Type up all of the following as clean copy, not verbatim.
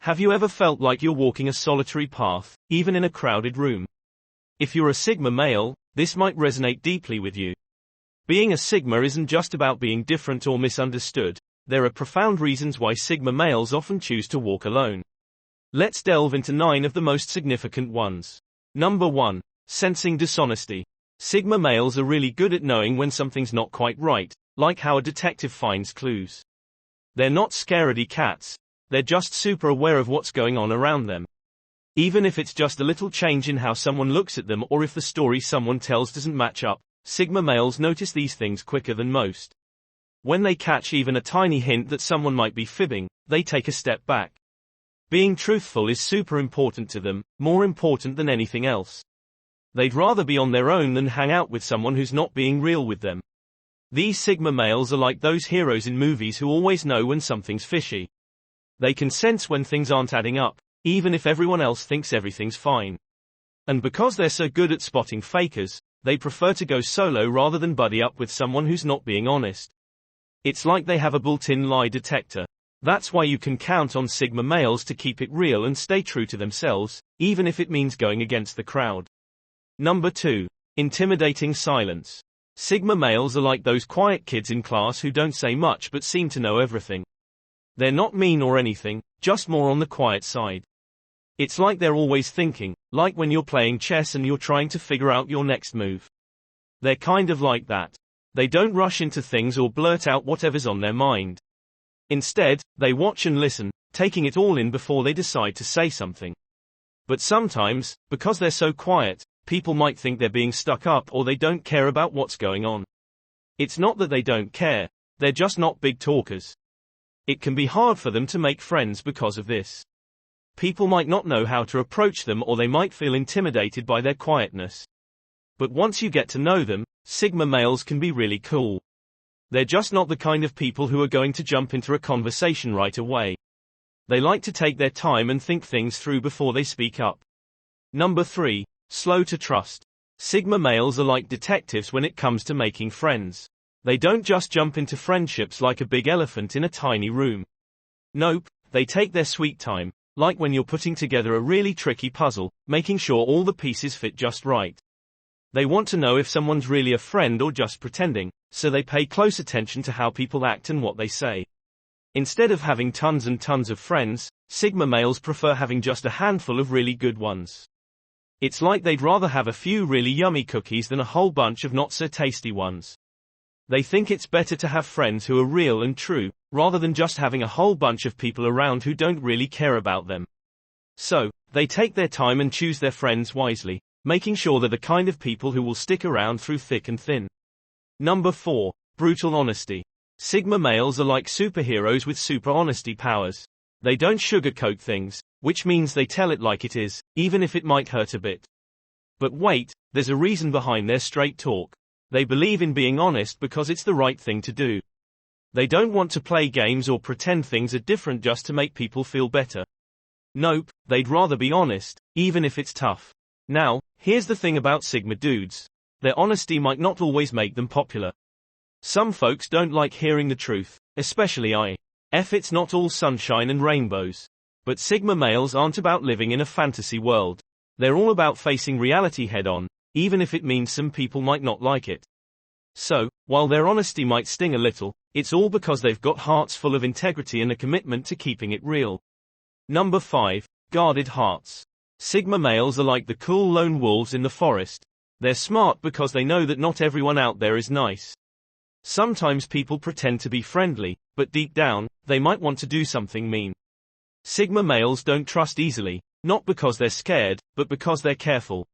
Have you ever felt like you're walking a solitary path, even in a crowded room? If you're a Sigma male, this might resonate deeply with you. Being a Sigma isn't just about being different or misunderstood. There are profound reasons why Sigma males often choose to walk alone. Let's delve into 9 of the most significant ones. Number 1. Sensing dishonesty. Sigma males are really good at knowing when something's not quite right, like how a detective finds clues. They're not scaredy cats. They're just super aware of what's going on around them. Even if it's just a little change in how someone looks at them or if the story someone tells doesn't match up, Sigma males notice these things quicker than most. When they catch even a tiny hint that someone might be fibbing, they take a step back. Being truthful is super important to them, more important than anything else. They'd rather be on their own than hang out with someone who's not being real with them. These Sigma males are like those heroes in movies who always know when something's fishy. They can sense when things aren't adding up, even if everyone else thinks everything's fine. And because they're so good at spotting fakers, they prefer to go solo rather than buddy up with someone who's not being honest. It's like they have a built-in lie detector. That's why you can count on Sigma males to keep it real and stay true to themselves, even if it means going against the crowd. Number 2. Intimidating silence. Sigma males are like those quiet kids in class who don't say much but seem to know everything. They're not mean or anything, just more on the quiet side. It's like they're always thinking, like when you're playing chess and you're trying to figure out your next move. They're kind of like that. They don't rush into things or blurt out whatever's on their mind. Instead, they watch and listen, taking it all in before they decide to say something. But sometimes, because they're so quiet, people might think they're being stuck up or they don't care about what's going on. It's not that they don't care, they're just not big talkers. It can be hard for them to make friends because of this. People might not know how to approach them or they might feel intimidated by their quietness. But once you get to know them, Sigma males can be really cool. They're just not the kind of people who are going to jump into a conversation right away. They like to take their time and think things through before they speak up. Number 3. Slow to trust. Sigma males are like detectives when it comes to making friends. They don't just jump into friendships like a big elephant in a tiny room. Nope, they take their sweet time, like when you're putting together a really tricky puzzle, making sure all the pieces fit just right. They want to know if someone's really a friend or just pretending, so they pay close attention to how people act and what they say. Instead of having tons and tons of friends, Sigma males prefer having just a handful of really good ones. It's like they'd rather have a few really yummy cookies than a whole bunch of not so tasty ones. They think it's better to have friends who are real and true, rather than just having a whole bunch of people around who don't really care about them. So, they take their time and choose their friends wisely, making sure they're the kind of people who will stick around through thick and thin. Number 4. Brutal honesty. Sigma males are like superheroes with super honesty powers. They don't sugarcoat things, which means they tell it like it is, even if it might hurt a bit. But wait, there's a reason behind their straight talk. They believe in being honest because it's the right thing to do. They don't want to play games or pretend things are different just to make people feel better. Nope, they'd rather be honest, even if it's tough. Now, here's the thing about Sigma dudes. Their honesty might not always make them popular. Some folks don't like hearing the truth, especially it's not all sunshine and rainbows. But Sigma males aren't about living in a fantasy world. They're all about facing reality head-on, even if it means some people might not like it. So, while their honesty might sting a little, it's all because they've got hearts full of integrity and a commitment to keeping it real. Number 5. Guarded hearts. Sigma males are like the cool lone wolves in the forest. They're smart because they know that not everyone out there is nice. Sometimes people pretend to be friendly, but deep down, they might want to do something mean. Sigma males don't trust easily, not because they're scared, but because they're careful.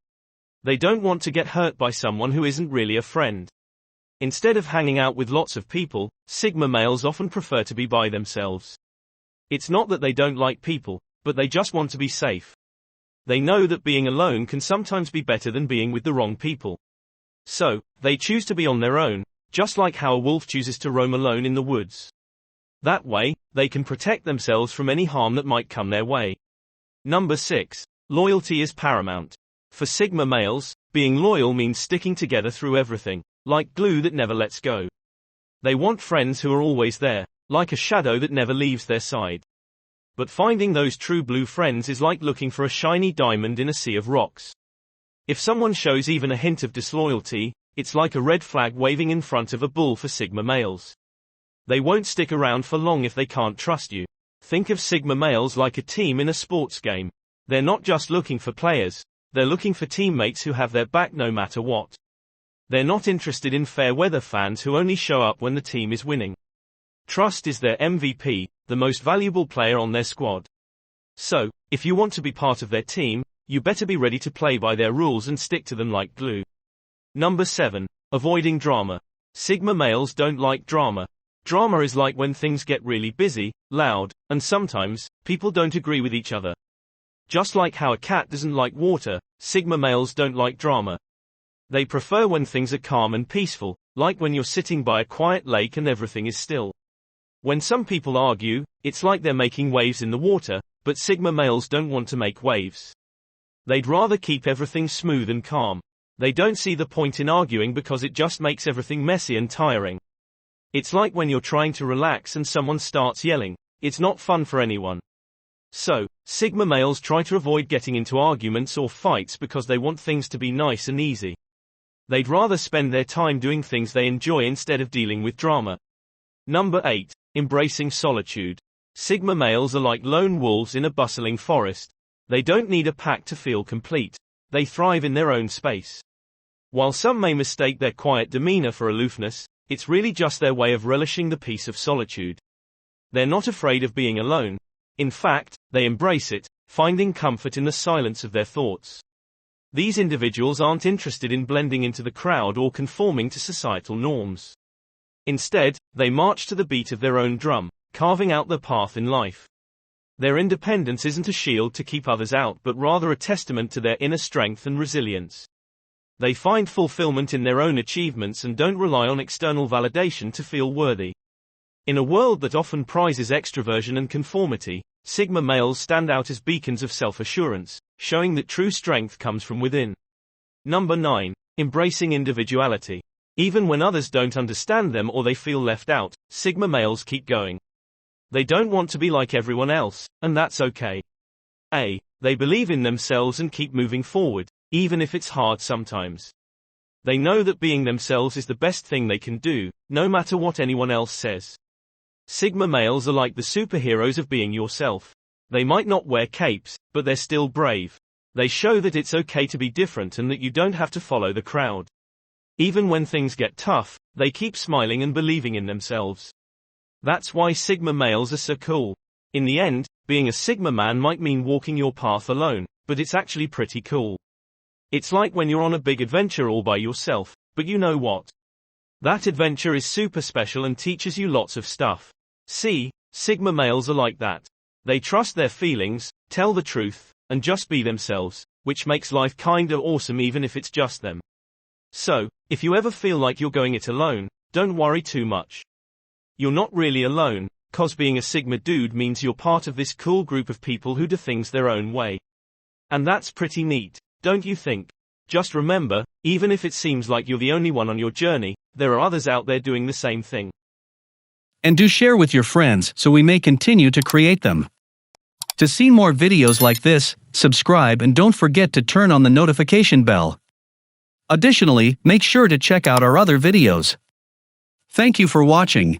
They don't want to get hurt by someone who isn't really a friend. Instead of hanging out with lots of people, Sigma males often prefer to be by themselves. It's not that they don't like people, but they just want to be safe. They know that being alone can sometimes be better than being with the wrong people. So, they choose to be on their own, just like how a wolf chooses to roam alone in the woods. That way, they can protect themselves from any harm that might come their way. Number 6. Loyalty is paramount. For Sigma males, being loyal means sticking together through everything, like glue that never lets go. They want friends who are always there, like a shadow that never leaves their side. But finding those true blue friends is like looking for a shiny diamond in a sea of rocks. If someone shows even a hint of disloyalty, it's like a red flag waving in front of a bull for Sigma males. They won't stick around for long if they can't trust you. Think of Sigma males like a team in a sports game. They're not just looking for players, they're looking for teammates who have their back no matter what. They're not interested in fair weather fans who only show up when the team is winning. Trust is their MVP, the most valuable player on their squad. So, if you want to be part of their team, you better be ready to play by their rules and stick to them like glue. Number 7. Avoiding drama. Sigma males don't like drama. Drama is like when things get really busy, loud, and sometimes, people don't agree with each other. Just like how a cat doesn't like water, Sigma males don't like drama. They prefer when things are calm and peaceful, like when you're sitting by a quiet lake and everything is still. When some people argue, it's like they're making waves in the water, but Sigma males don't want to make waves. They'd rather keep everything smooth and calm. They don't see the point in arguing because it just makes everything messy and tiring. It's like when you're trying to relax and someone starts yelling. It's not fun for anyone. So, Sigma males try to avoid getting into arguments or fights because they want things to be nice and easy. They'd rather spend their time doing things they enjoy instead of dealing with drama. Number 8. Embracing solitude. Sigma males are like lone wolves in a bustling forest. They don't need a pack to feel complete. They thrive in their own space. While some may mistake their quiet demeanor for aloofness, it's really just their way of relishing the peace of solitude. They're not afraid of being alone. In fact, they embrace it, finding comfort in the silence of their thoughts. These individuals aren't interested in blending into the crowd or conforming to societal norms. Instead, they march to the beat of their own drum, carving out their path in life. Their independence isn't a shield to keep others out but rather a testament to their inner strength and resilience. They find fulfillment in their own achievements and don't rely on external validation to feel worthy. In a world that often prizes extroversion and conformity, Sigma males stand out as beacons of self-assurance, showing that true strength comes from within. Number 9. Embracing individuality. Even when others don't understand them or they feel left out, Sigma males keep going. They don't want to be like everyone else, and that's okay. They believe in themselves and keep moving forward, even if it's hard sometimes. They know that being themselves is the best thing they can do, no matter what anyone else says. Sigma males are like the superheroes of being yourself. They might not wear capes, but they're still brave. They show that it's okay to be different and that you don't have to follow the crowd. Even when things get tough, they keep smiling and believing in themselves. That's why Sigma males are so cool. In the end, being a Sigma man might mean walking your path alone, but it's actually pretty cool. It's like when you're on a big adventure all by yourself, but you know what? That adventure is super special and teaches you lots of stuff. See, Sigma males are like that. They trust their feelings, tell the truth, and just be themselves, which makes life kinda awesome even if it's just them. So, if you ever feel like you're going it alone, don't worry too much. You're not really alone, 'cause being a Sigma dude means you're part of this cool group of people who do things their own way. And that's pretty neat, don't you think? Just remember, even if it seems like you're the only one on your journey, there are others out there doing the same thing. And do share with your friends so we may continue to create them. To see more videos like this, subscribe and don't forget to turn on the notification bell. Additionally, make sure to check out our other videos. Thank you for watching.